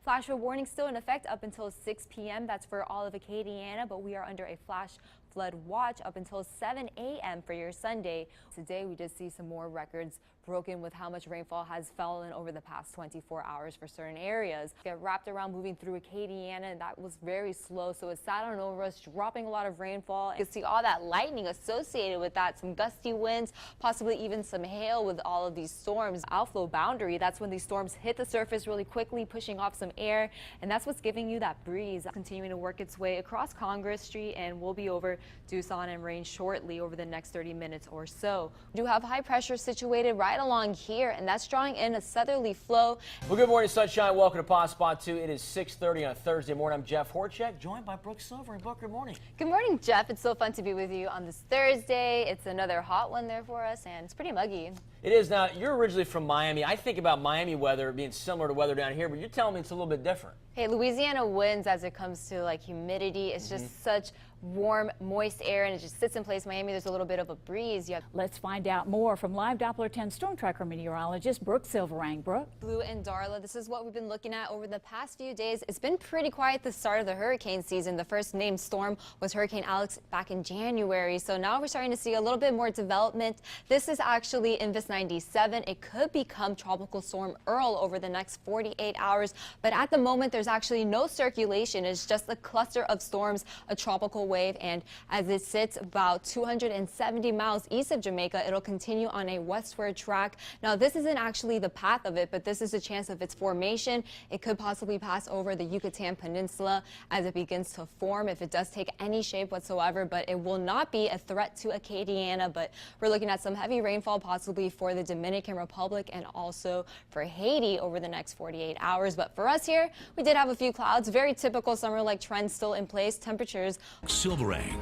Flash flood warning still in effect up until 6 p.m. That's for all of Acadiana, but we are under a flash flood watch up until 7 a.m. for your Sunday. Today we did see some more records broken with how much rainfall has fallen over the past 24 hours for certain areas. Get wrapped around moving through Acadiana, and that was very slow, so it sat on over us, dropping a lot of rainfall. You can see all that lightning associated with that, some gusty winds, possibly even some hail with all of these storms. Outflow boundary, that's when these storms hit the surface really quickly, pushing off some air, and that's what's giving you that breeze. Continuing to work its way across Congress Street, and we'll be over Tucson and rain shortly over the next 30 minutes or so. We do have high pressure situated right along here, and that's drawing in a southerly flow. Well, good morning, sunshine. Welcome to Pod Spot 2. It is 6:30 on a Thursday morning. I'm Jeff Horchak, joined by Brooke Silver. And Brooke, good morning. Good morning, Jeff. It's so fun to be with you on this Thursday. It's another hot one there for us, and it's pretty muggy. It is. Now, you're originally from Miami. I think about Miami weather being similar to weather down here, but you're telling me it's a little bit different. Hey, Louisiana winds as it comes to like humidity. It's just such warm, moist air, and it just sits in place. Miami, there's a little bit of a breeze. Let's find out more from live Doppler 10 storm tracker meteorologist Brooke Silverang. Brooke. Blue and Darla, this is what we've been looking at over the past few days. It's been pretty quiet at the start of the hurricane season. The first named storm was Hurricane Alex back in January. So now we're starting to see a little bit more development. This is actually Invis 97. It could become Tropical Storm Earl over the next 48 hours. But at the moment, there's actually no circulation. It's just a cluster of storms, a tropical wave, and as it sits about 270 miles east of Jamaica, it'll continue on a westward track. Now, this isn't actually the path of it, but this is a chance of its formation. It could possibly pass over the Yucatan Peninsula as it begins to form, if it does take any shape whatsoever, but it will not be a threat to Acadiana. But we're looking at some heavy rainfall possibly for the Dominican Republic and also for Haiti over the next 48 hours. But for us here, we did have a few clouds, very typical summer-like trends still in place. Temperatures. Silverang.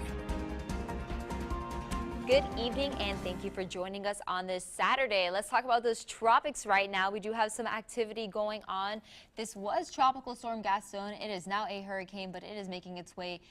Good evening, and thank you for joining us on this Saturday. Let's talk about those tropics right now. We do have some activity going on. This was Tropical Storm Gaston. It is now a hurricane, but it is making its way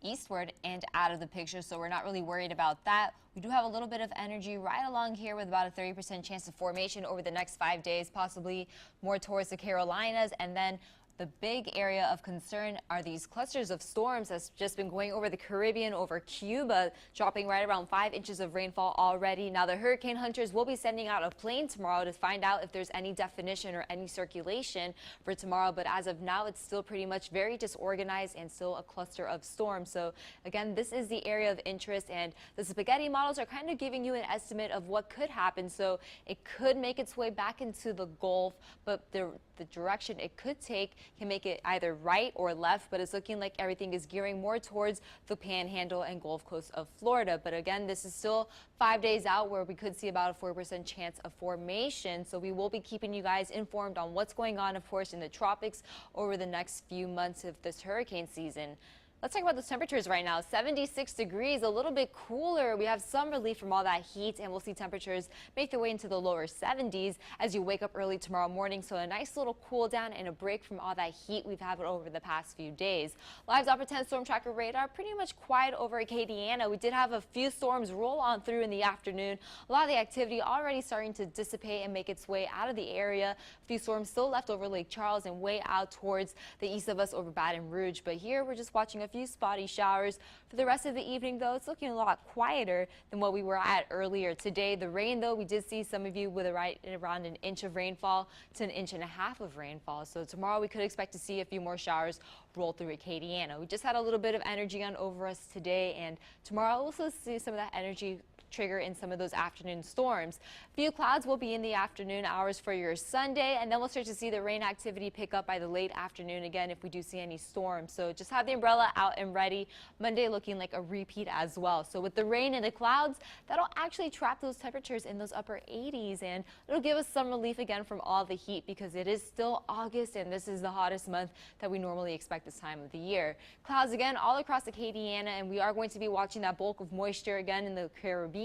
eastward and out of the picture, so we're not really worried about that. We do have a little bit of energy right along here with about a 30% chance of formation over the next 5 days, possibly more towards the Carolinas, and then the big area of concern are these clusters of storms that's just been going over the Caribbean, over Cuba, dropping right around 5 inches of rainfall already. Now, the hurricane hunters will be sending out a plane tomorrow to find out if there's any definition or any circulation for tomorrow. But as of now, it's still pretty much very disorganized and still a cluster of storms. So again, this is the area of interest, and the spaghetti models are kind of giving you an estimate of what could happen. So it could make its way back into the Gulf, but the direction it could take can make it either right or left, but it's looking like everything is gearing more towards the Panhandle and Gulf Coast of Florida. But again, this is still 5 days out where we could see about a 4% chance of formation. So we will be keeping you guys informed on what's going on, of course, in the tropics over the next few months of this hurricane season. Let's talk about those temperatures right now. 76 degrees, a little bit cooler. We have some relief from all that heat, and we'll see temperatures make their way into the lower 70s as you wake up early tomorrow morning. So a nice little cool down and a break from all that heat we've had over the past few days. Live Doppler 10 storm tracker radar pretty much quiet over Acadiana. We did have a few storms roll on through in the afternoon. A lot of the activity already starting to dissipate and make its way out of the area. A few storms still left over Lake Charles and way out towards the east of us over Baton Rouge. But here we're just watching a few spotty showers. For the rest of the evening, though, it's looking a lot quieter than what we were at earlier today. The rain, though, we did see some of you with around an inch of rainfall to an inch and a half of rainfall. So tomorrow we could expect to see a few more showers roll through Acadiana. We just had a little bit of energy on over us today, and tomorrow we'll also see some of that energy trigger in some of those afternoon storms. Few clouds will be in the afternoon hours for your Sunday, and then we'll start to see the rain activity pick up by the late afternoon again if we do see any storms. So just have the umbrella out and ready. Monday looking like a repeat as well. So with the rain and the clouds, that'll actually trap those temperatures in those upper 80s, and it'll give us some relief again from all the heat because it is still August and this is the hottest month that we normally expect this time of the year. Clouds again all across Acadiana, and we are going to be watching that bulk of moisture again in the Caribbean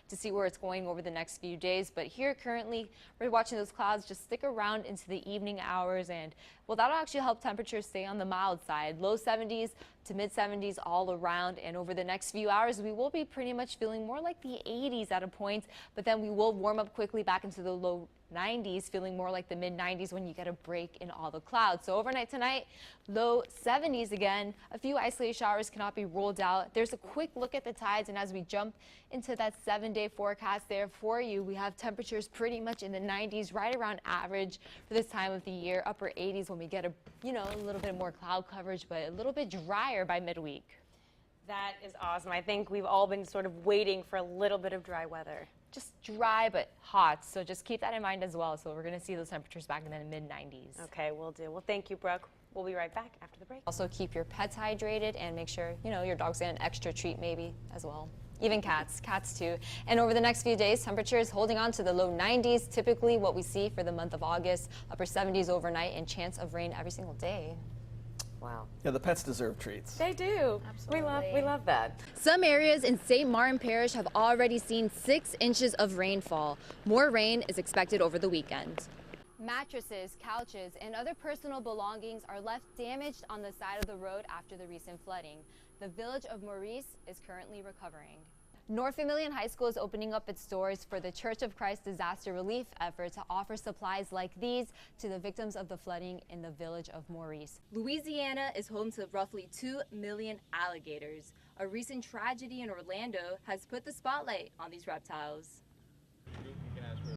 to see where it's going over the next few days. But here currently we're watching those clouds just stick around into the evening hours, and well, that'll actually help temperatures stay on the mild side. Low 70s to mid 70s all around. And over the next few hours, we will be pretty much feeling more like the 80s at a point, but then we will warm up quickly back into the low 90s, feeling more like the mid 90s when you get a break in all the clouds. So overnight tonight, low 70s again. A few isolated showers cannot be ruled out. There's a quick look at the tides, and as we jump into that 7-day forecast there for you, we have temperatures pretty much in the 90s, right around average for this time of the year. Upper 80s when we get a little bit more cloud coverage, but a little bit drier by midweek. That is awesome. I think we've all been sort of waiting for a little bit of dry weather. Just dry but hot, so just keep that in mind as well. So we're going to see those temperatures back in the mid 90s. Okay, we'll do. Well, thank you, Brooke. We'll be right back after the break. Also keep your pets hydrated and make sure, your dog's getting an extra treat maybe as well. Even cats too. And over the next few days, temperatures holding on to the low 90s, typically what we see for the month of August, upper 70s overnight, and chance of rain every single day. Wow. Yeah, the pets deserve treats. They do. Absolutely. We love that. Some areas in St. Martin Parish have already seen 6 inches of rainfall. More rain is expected over the weekend. Mattresses, couches, and other personal belongings are left damaged on the side of the road after the recent flooding. The village of Maurice is currently recovering. North Vermilion High School is opening up its doors for the Church of Christ disaster relief effort to offer supplies like these to the victims of the flooding in the village of Maurice. Louisiana is home to roughly 2 million alligators. A recent tragedy in Orlando has put the spotlight on these reptiles.